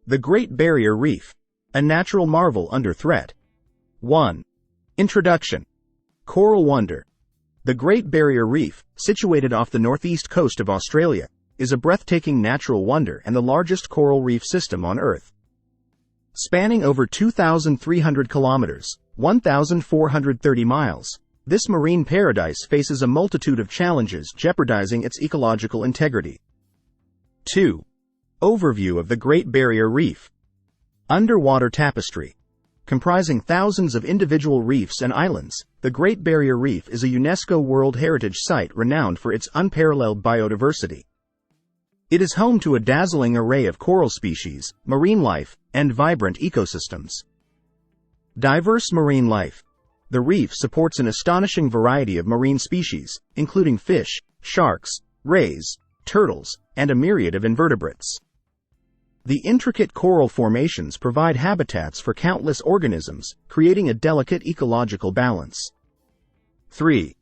The Great Barrier Reef, a natural marvel under threat. 1. Introduction. Coral Wonder. The Great Barrier Reef, situated off the northeast coast of Australia, is a breathtaking natural wonder and the largest coral reef system on Earth. Spanning over 2,300 kilometers, 1,430 miles, this marine paradise faces a multitude of challenges jeopardizing its ecological integrity. 2. Overview of the Great Barrier Reef. Underwater tapestry. Comprising thousands of individual reefs and islands, the Great Barrier Reef is a UNESCO World Heritage Site renowned for its unparalleled biodiversity. It is home to a dazzling array of coral species, marine life, and vibrant ecosystems. Diverse marine life. The reef supports an astonishing variety of marine species, including fish, sharks, rays, turtles, and a myriad of invertebrates. The intricate coral formations provide habitats for countless organisms, creating a delicate ecological balance. 3.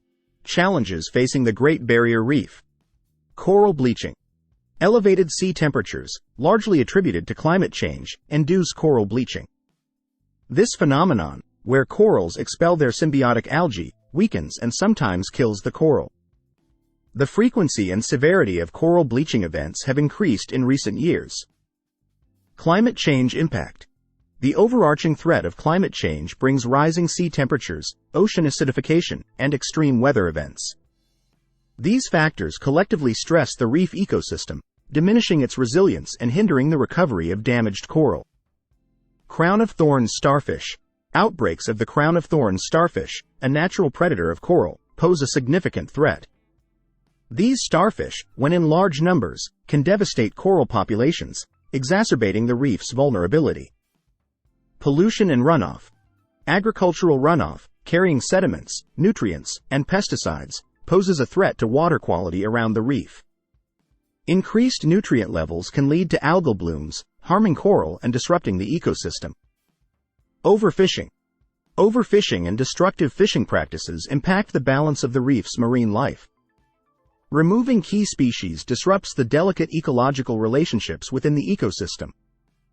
Challenges facing the Great Barrier Reef. Coral bleaching. Elevated sea temperatures, largely attributed to climate change, induce coral bleaching. This phenomenon, where corals expel their symbiotic algae, weakens and sometimes kills the coral. The frequency and severity of coral bleaching events have increased in recent years. Climate change impact. The overarching threat of climate change brings rising sea temperatures, ocean acidification, and extreme weather events. These factors collectively stress the reef ecosystem, diminishing its resilience and hindering the recovery of damaged coral. Crown of thorns starfish. Outbreaks of the crown of thorns starfish, a natural predator of coral, pose a significant threat. These starfish, when in large numbers, can devastate coral populations, exacerbating the reef's vulnerability. Pollution and runoff. Agricultural runoff, carrying sediments, nutrients, and pesticides, poses a threat to water quality around the reef. Increased nutrient levels can lead to algal blooms, harming coral and disrupting the ecosystem. Overfishing. Overfishing and destructive fishing practices impact the balance of the reef's marine life. Removing key species disrupts the delicate ecological relationships within the ecosystem.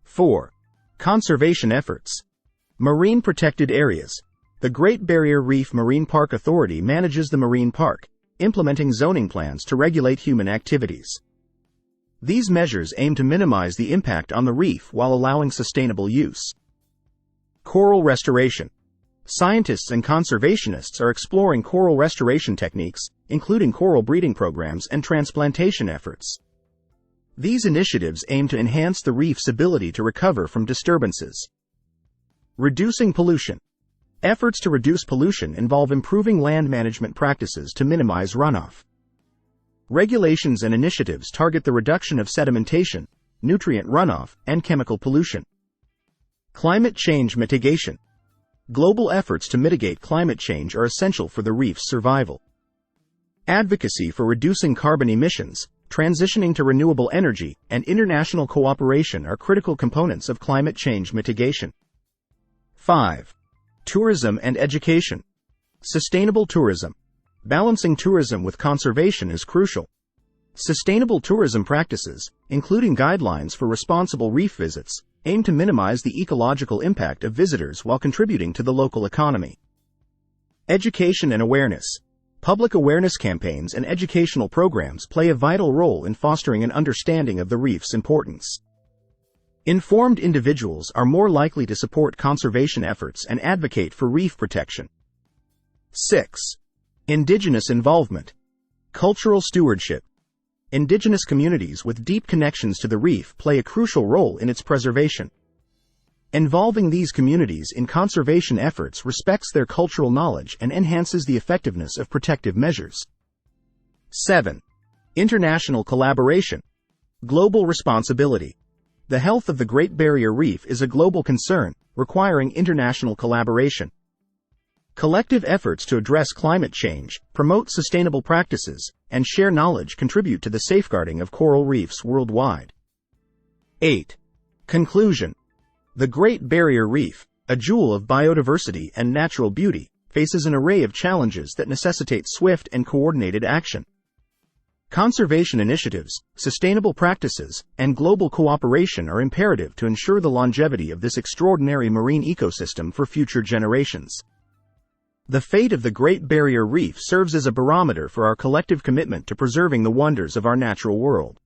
4. Conservation efforts. Marine protected areas. The Great Barrier Reef Marine Park Authority manages the marine park, implementing zoning plans to regulate human activities. These measures aim to minimize the impact on the reef while allowing sustainable use. Coral restoration. Scientists and conservationists are exploring coral restoration techniques, including coral breeding programs and transplantation efforts. These initiatives aim to enhance the reef's ability to recover from disturbances. Reducing pollution. Efforts to reduce pollution involve improving land management practices to minimize runoff. Regulations and initiatives target the reduction of sedimentation, nutrient runoff, and chemical pollution. Climate change mitigation. Global efforts to mitigate climate change are essential for the reef's survival. Advocacy for reducing carbon emissions, transitioning to renewable energy, and international cooperation are critical components of climate change mitigation. 5. Tourism and education. Sustainable tourism. Balancing tourism with conservation is crucial. Sustainable tourism practices, including guidelines for responsible reef visits, aim to minimize the ecological impact of visitors while contributing to the local economy. Education and awareness. Public awareness campaigns and educational programs play a vital role in fostering an understanding of the reef's importance. Informed individuals are more likely to support conservation efforts and advocate for reef protection. 6. Indigenous involvement. Cultural stewardship. Indigenous communities with deep connections to the reef play a crucial role in its preservation. Involving these communities in conservation efforts respects their cultural knowledge and enhances the effectiveness of protective measures. 7. International collaboration. Global responsibility. The health of the Great Barrier Reef is a global concern, requiring international collaboration. Collective efforts to address climate change, promote sustainable practices, and share knowledge contribute to the safeguarding of coral reefs worldwide. 8. Conclusion. The Great Barrier Reef, a jewel of biodiversity and natural beauty, faces an array of challenges that necessitate swift and coordinated action. Conservation initiatives, sustainable practices, and global cooperation are imperative to ensure the longevity of this extraordinary marine ecosystem for future generations. The fate of the Great Barrier Reef serves as a barometer for our collective commitment to preserving the wonders of our natural world.